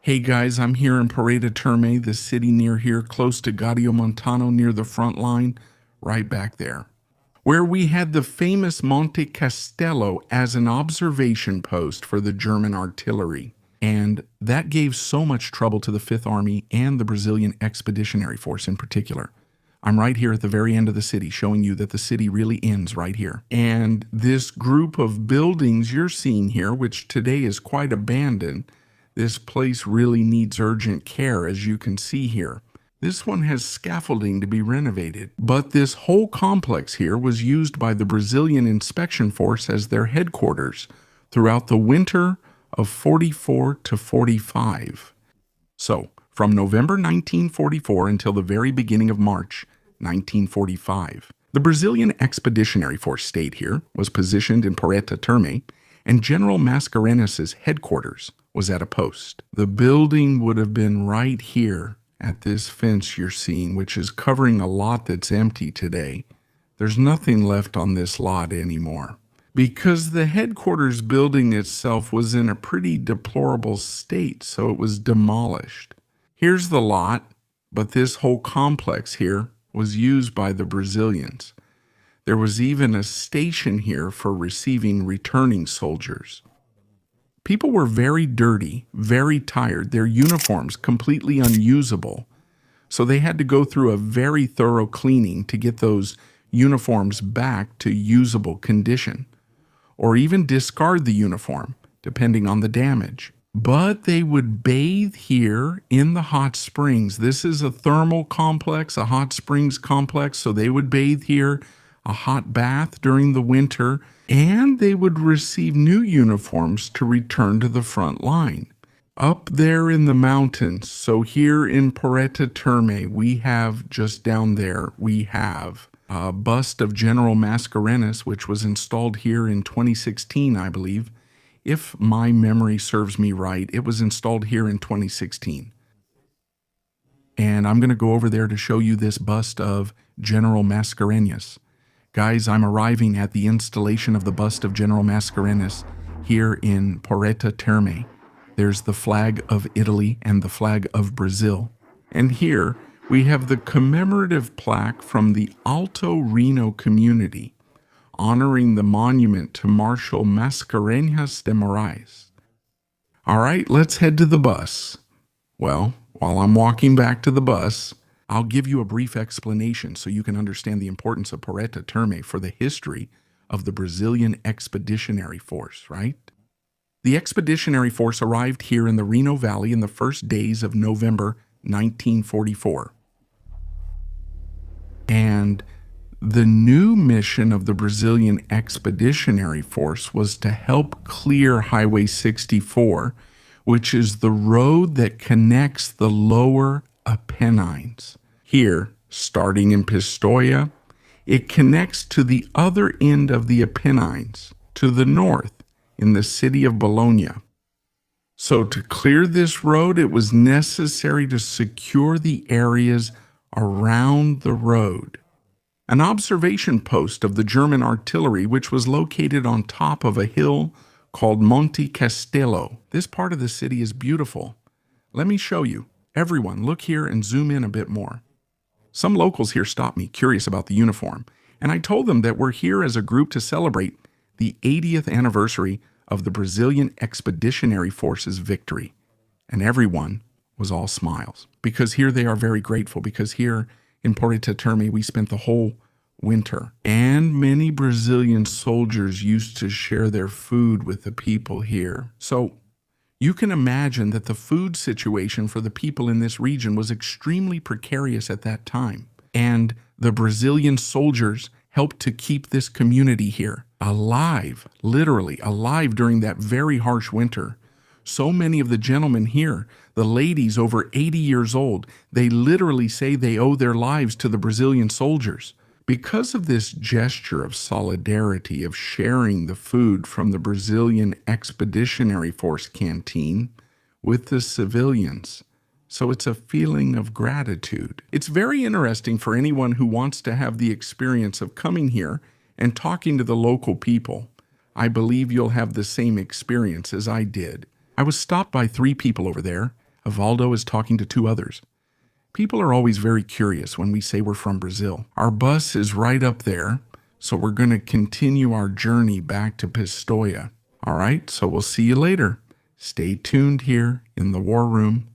Hey guys, I'm here in Porreta Terme, the city near here, close to Montano, near the front line, right back there, where we had the famous Monte Castello as an observation post for the German artillery. And that gave so much trouble to the Fifth Army and the Brazilian Expeditionary Force in particular. I'm right here at the very end of the city, showing you that the city really ends right here. And this group of buildings you're seeing here, which today is quite abandoned, this place really needs urgent care, as you can see here. This one has scaffolding to be renovated, but this whole complex here was used by the Brazilian Inspection Force as their headquarters throughout the winter of 44 to 45. So, from November 1944 until the very beginning of March 1945. The Brazilian Expeditionary Force stayed here, was positioned in Porreta Terme, and General Mascarenhas' headquarters was at a post. The building would have been right here at this fence you're seeing, which is covering a lot that's empty today. There's nothing left on this lot anymore, because the headquarters building itself was in a pretty deplorable state, so it was demolished. Here's the lot, but this whole complex here was used by the Brazilians. There was even a station here for receiving returning soldiers. People were very dirty, very tired, their uniforms completely unusable, so they had to go through a very thorough cleaning to get those uniforms back to usable condition, or even discard the uniform, depending on the damage. But they would bathe here in the hot springs. This is a thermal complex, a hot springs complex, so they would bathe here, a hot bath during the winter, and they would receive new uniforms to return to the front line. Up there in the mountains, so here in Porreta Terme, we have just down there, we have a bust of General Mascarenhas, which was installed here in 2016, I believe. If my memory serves me right, it was installed here in 2016. And I'm going to go over there to show you this bust of General Mascarenhas. Guys, I'm arriving at the installation of the bust of General Mascarenhas here in Porreta Terme. There's the flag of Italy and the flag of Brazil. And here we have the commemorative plaque from the Alto Reno community, honoring the monument to Marshal Mascarenhas de Moraes. All right, let's head to the bus. Well, while I'm walking back to the bus, I'll give you a brief explanation so you can understand the importance of Porreta Terme for the history of the Brazilian Expeditionary Force, right? The Expeditionary Force arrived here in the Reno Valley in the first days of November 1944. And the new mission of the Brazilian Expeditionary Force was to help clear Highway 64, which is the road that connects the lower Apennines. Here, starting in Pistoia, it connects to the other end of the Apennines, to the north, in the city of Bologna. So to clear this road, it was necessary to secure the areas around the road. An observation post of the German artillery, which was located on top of a hill called Monte Castello. This part of the city is beautiful. Let me show you. Everyone, look here and zoom in a bit more. Some locals here stopped me, curious about the uniform, and I told them that we're here as a group to celebrate the 80th anniversary of the Brazilian Expeditionary Force's victory. And everyone was all smiles, because here they are very grateful, because here in Porreta Terme we spent the whole winter, and many Brazilian soldiers used to share their food with the people here. So you can imagine that the food situation for the people in this region was extremely precarious at that time. And the Brazilian soldiers helped to keep this community here alive, literally alive during that very harsh winter. So many of the gentlemen here, the ladies over 80 years old, they literally say they owe their lives to the Brazilian soldiers. Because of this gesture of solidarity, of sharing the food from the Brazilian Expeditionary Force canteen with the civilians. So it's a feeling of gratitude. It's very interesting for anyone who wants to have the experience of coming here and talking to the local people. I believe you'll have the same experience as I did. I was stopped by 3 people over there. Evaldo is talking to two others. People are always very curious when we say we're from Brazil. Our bus is right up there, so we're going to continue our journey back to Pistoia. All right, so we'll see you later. Stay tuned here in the War Room